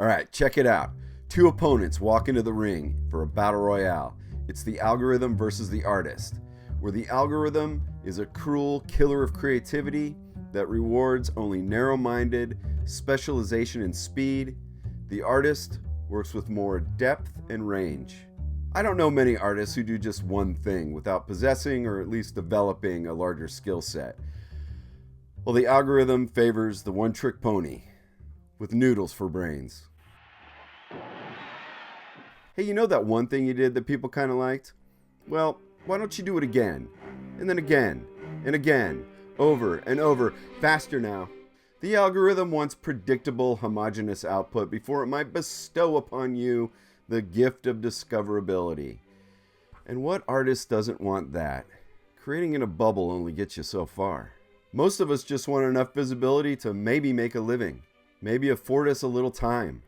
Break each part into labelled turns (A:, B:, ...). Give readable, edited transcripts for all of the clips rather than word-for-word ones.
A: Alright, check it out. Two opponents walk into the ring for a battle royale. It's the algorithm versus the artist, where the algorithm is a cruel killer of creativity that rewards only narrow-minded specialization and speed. The artist works with more depth and range. I don't know many artists who do just one thing without possessing or at least developing a larger skill set. Well, the algorithm favors the one-trick pony with noodles for brains. Hey, you know that one thing you did that people kind of liked? Well, why don't you do it again? And then again, and again, over and over, faster now. The algorithm wants predictable, homogeneous output before it might bestow upon you the gift of discoverability. And what artist doesn't want that? Creating in a bubble only gets you so far. Most of us just want enough visibility to maybe make a living, maybe afford us a little time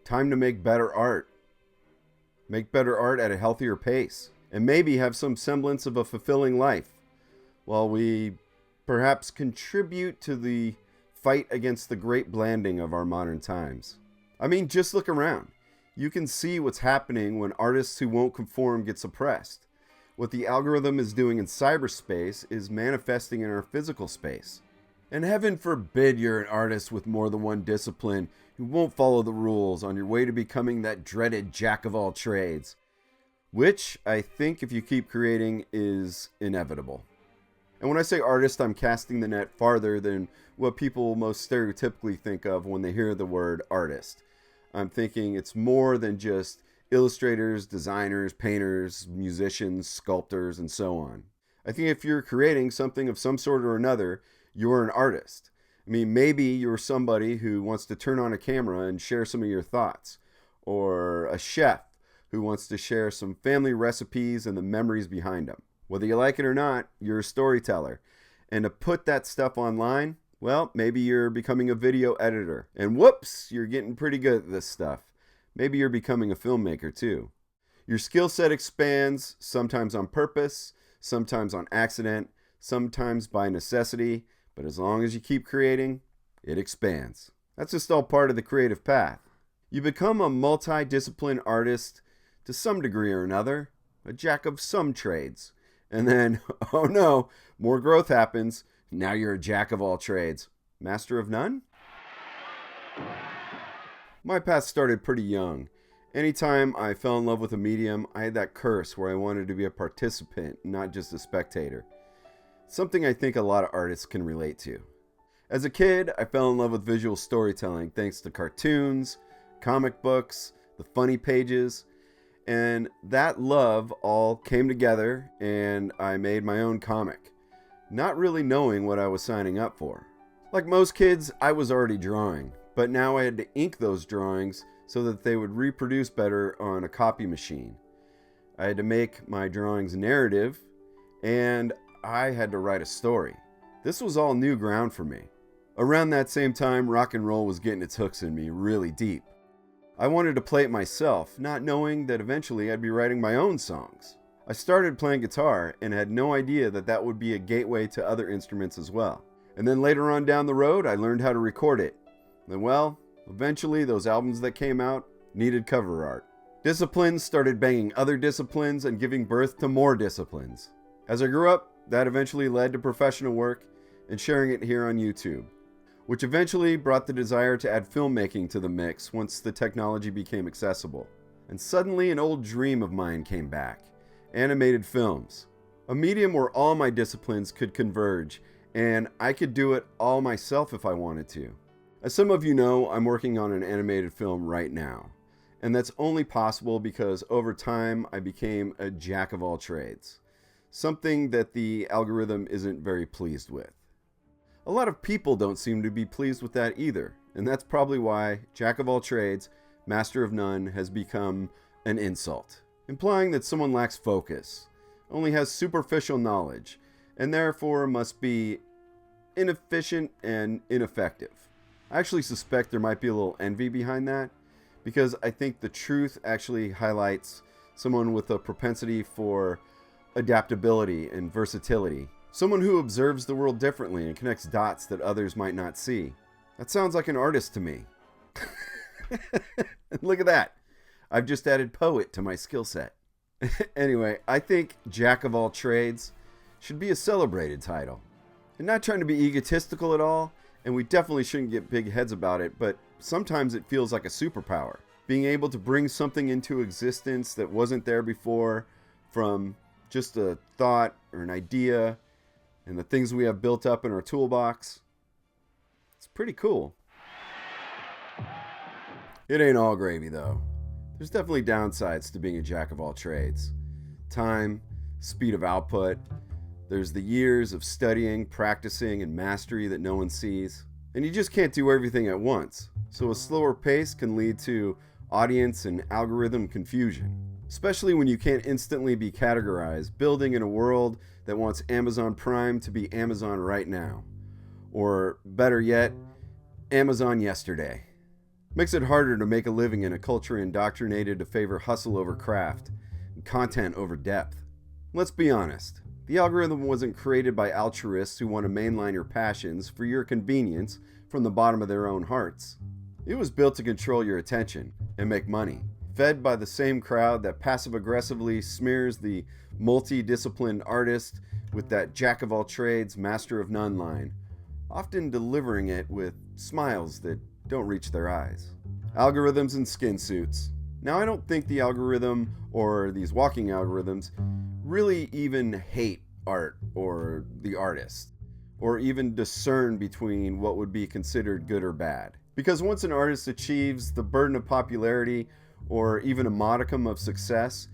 A: to make better art. Make better art at a healthier pace, and maybe have some semblance of a fulfilling life, while we perhaps contribute to the fight against the great blanding of our modern times. I mean, just look around. You can see what's happening when artists who won't conform get suppressed. What the algorithm is doing in cyberspace is manifesting in our physical space. And heaven forbid you're an artist with more than one discipline who won't follow the rules on your way to becoming that dreaded jack of all trades, which I think if you keep creating is inevitable. And when I say artist, I'm casting the net farther than what people most stereotypically think of when they hear the word artist. I'm thinking it's more than just illustrators, designers, painters, musicians, sculptors, and so on. I think if you're creating something of some sort or another, you're an artist. I mean, maybe you're somebody who wants to turn on a camera and share some of your thoughts, or a chef who wants to share some family recipes and the memories behind them. Whether you like it or not, you're a storyteller. And to put that stuff online, well, maybe you're becoming a video editor. And whoops, you're getting pretty good at this stuff. Maybe you're becoming a filmmaker too. Your skill set expands, sometimes on purpose, sometimes on accident, sometimes by necessity. But as long as you keep creating, it expands. That's just all part of the creative path. You become a multi-discipline artist to some degree or another, a jack of some trades. And then, oh no, more growth happens. Now you're a jack of all trades. Master of none? My path started pretty young. Anytime I fell in love with a medium, I had that curse where I wanted to be a participant, not just a spectator. Something I think a lot of artists can relate to. As a kid, I fell in love with visual storytelling thanks to cartoons, comic books, the funny pages, and that love all came together and I made my own comic, not really knowing what I was signing up for. Like most kids, I was already drawing, but now I had to ink those drawings so that they would reproduce better on a copy machine. I had to make my drawings narrative, and I had to write a story. This was all new ground for me. Around that same time, rock and roll was getting its hooks in me really deep. I wanted to play it myself, not knowing that eventually I'd be writing my own songs. I started playing guitar and had no idea that that would be a gateway to other instruments as well. And then later on down the road, I learned how to record it. And well, eventually those albums that came out needed cover art. Disciplines started banging other disciplines and giving birth to more disciplines. As I grew up, that eventually led to professional work and sharing it here on YouTube, which eventually brought the desire to add filmmaking to the mix once the technology became accessible. And suddenly an old dream of mine came back: animated films. A medium where all my disciplines could converge, and I could do it all myself if I wanted to. As some of you know, I'm working on an animated film right now, and that's only possible because over time I became a jack of all trades. Something that the algorithm isn't very pleased with. A lot of people don't seem to be pleased with that either, and that's probably why jack of all trades, master of none has become an insult, implying that someone lacks focus, only has superficial knowledge, and therefore must be inefficient and ineffective. I actually suspect there might be a little envy behind that, because I think the truth actually highlights someone with a propensity for adaptability and versatility. Someone who observes the world differently and connects dots that others might not see. That sounds like an artist to me. Look at that. I've just added poet to my skill set. Anyway, I think Jack of all trades should be a celebrated title. And not trying to be egotistical at all, and we definitely shouldn't get big heads about it, but sometimes it feels like a superpower. Being able to bring something into existence that wasn't there before from just a thought or an idea and the things we have built up in our toolbox. It's pretty cool. It ain't all gravy though. There's definitely downsides to being a jack of all trades. Time, speed of output. There's the years of studying, practicing, and mastery that no one sees. And you just can't do everything at once. So a slower pace can lead to audience and algorithm confusion. Especially when you can't instantly be categorized, building in a world that wants Amazon Prime to be Amazon right now. Or better yet, Amazon yesterday. Makes it harder to make a living in a culture indoctrinated to favor hustle over craft and content over depth. Let's be honest. The algorithm wasn't created by altruists who want to mainline your passions for your convenience from the bottom of their own hearts. It was built to control your attention and make money, fed by the same crowd that passive-aggressively smears the multi-disciplined artist with that jack-of-all-trades, master-of-none line, often delivering it with smiles that don't reach their eyes. Algorithms and skin suits. Now, I don't think the algorithm or these walking algorithms really even hate art or the artist, or even discern between what would be considered good or bad. Because once an artist achieves the burden of popularity or even a modicum of success,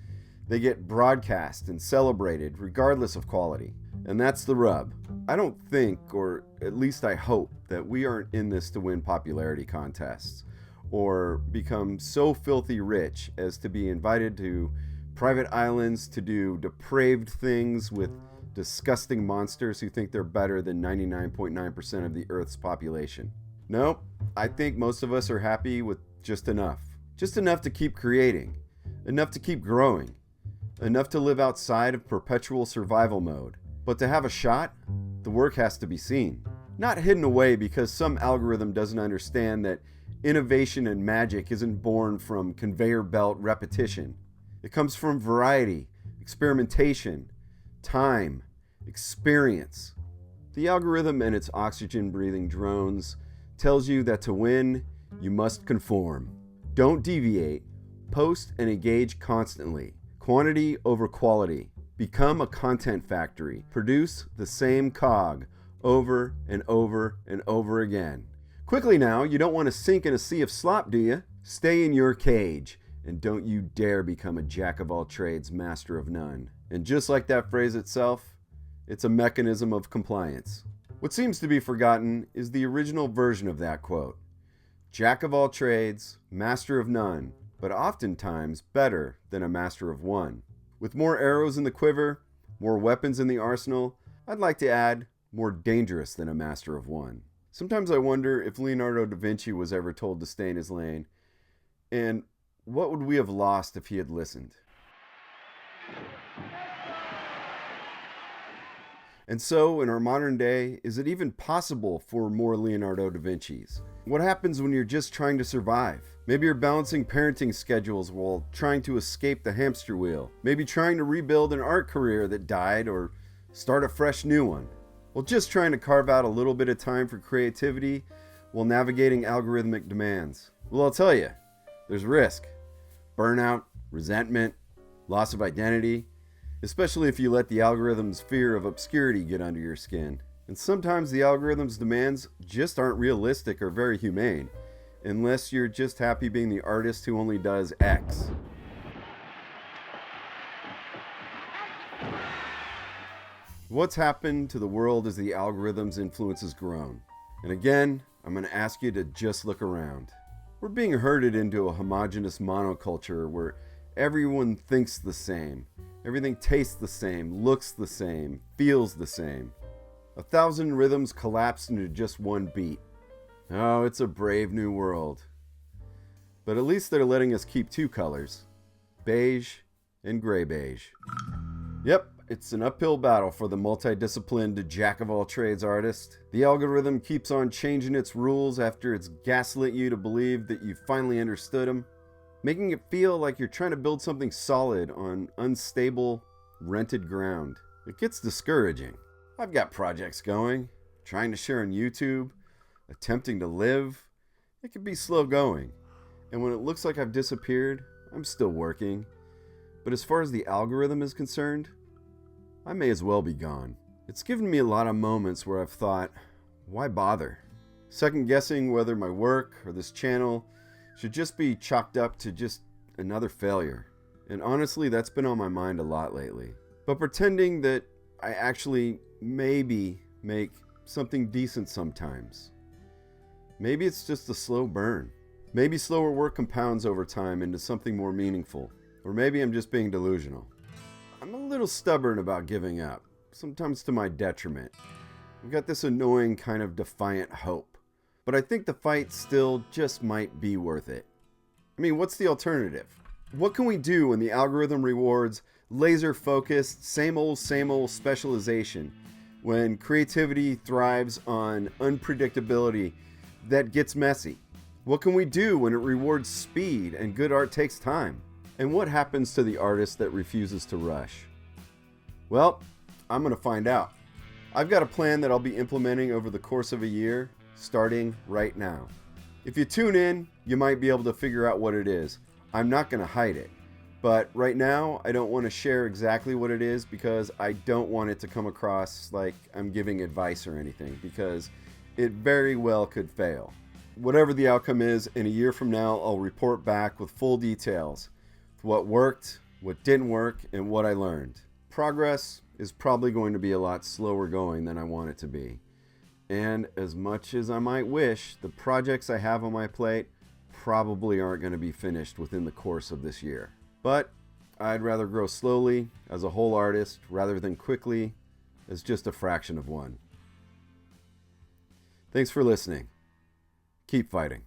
A: they get broadcast and celebrated regardless of quality. And that's the rub. I don't think, or at least I hope, that we aren't in this to win popularity contests or become so filthy rich as to be invited to private islands to do depraved things with disgusting monsters who think they're better than 99.9% of the Earth's population. Nope, I think most of us are happy with just enough. Just enough to keep creating, enough to keep growing, enough to live outside of perpetual survival mode. But to have a shot, the work has to be seen. Not hidden away because some algorithm doesn't understand that innovation and magic isn't born from conveyor belt repetition. It comes from variety, experimentation, time, experience. The algorithm and its oxygen-breathing drones tells you that to win, you must conform. Don't deviate. Post and engage constantly. Quantity over quality. Become a content factory. Produce the same cog over and over and over again. Quickly now, you don't want to sink in a sea of slop, do you? Stay in your cage, and don't you dare become a jack of all trades, master of none. And just like that phrase itself, it's a mechanism of compliance. What seems to be forgotten is the original version of that quote. Jack of all trades, master of none, but oftentimes better than a master of one. With more arrows in the quiver, more weapons in the arsenal, I'd like to add more dangerous than a master of one. Sometimes I wonder if Leonardo da Vinci was ever told to stay in his lane, and what would we have lost if he had listened? And so, in our modern day, is it even possible for more Leonardo da Vinci's? What happens when you're just trying to survive? Maybe you're balancing parenting schedules while trying to escape the hamster wheel. Maybe trying to rebuild an art career that died or start a fresh new one. Well, just trying to carve out a little bit of time for creativity while navigating algorithmic demands. Well, I'll tell you, there's risk. Burnout, resentment, loss of identity, especially if you let the algorithm's fear of obscurity get under your skin. And sometimes the algorithm's demands just aren't realistic or very humane, unless you're just happy being the artist who only does X. What's happened to the world as the algorithm's influence has grown? And again, I'm going to ask you to just look around. We're being herded into a homogenous monoculture where everyone thinks the same. Everything tastes the same, looks the same, feels the same. 1,000 rhythms collapse into just one beat. Oh, it's a brave new world. But at least they're letting us keep two colors, beige and gray beige. Yep, It's an uphill battle for the multidisciplined jack-of-all-trades artist. The algorithm keeps on changing its rules after it's gaslit you to believe that you finally understood them, making it feel like you're trying to build something solid on unstable, rented ground. It gets discouraging. I've got projects going, trying to share on YouTube, attempting to live. It can be slow going. And when it looks like I've disappeared, I'm still working. But as far as the algorithm is concerned, I may as well be gone. It's given me a lot of moments where I've thought, why bother? Second guessing whether my work or this channel should just be chalked up to just another failure. And honestly, that's been on my mind a lot lately. But pretending that I actually maybe make something decent sometimes. Maybe it's just a slow burn. Maybe slower work compounds over time into something more meaningful. Or maybe I'm just being delusional. I'm a little stubborn about giving up, sometimes to my detriment. I've got this annoying kind of defiant hope. But I think the fight still just might be worth it. I mean, what's the alternative? What can we do when the algorithm rewards laser-focused, same old specialization? When creativity thrives on unpredictability that gets messy? What can we do when it rewards speed and good art takes time? And what happens to the artist that refuses to rush? Well, I'm going to find out. I've got a plan that I'll be implementing over the course of a year, starting right now. If you tune in, you might be able to figure out what it is. I'm not going to hide it. But right now, I don't want to share exactly what it is because I don't want it to come across like I'm giving advice or anything, because it very well could fail. Whatever the outcome is, in a year from now, I'll report back with full details. What worked, what didn't work, and what I learned. Progress is probably going to be a lot slower going than I want it to be. And as much as I might wish, the projects I have on my plate probably aren't going to be finished within the course of this year. But I'd rather grow slowly as a whole artist rather than quickly as just a fraction of one. Thanks for listening. Keep fighting.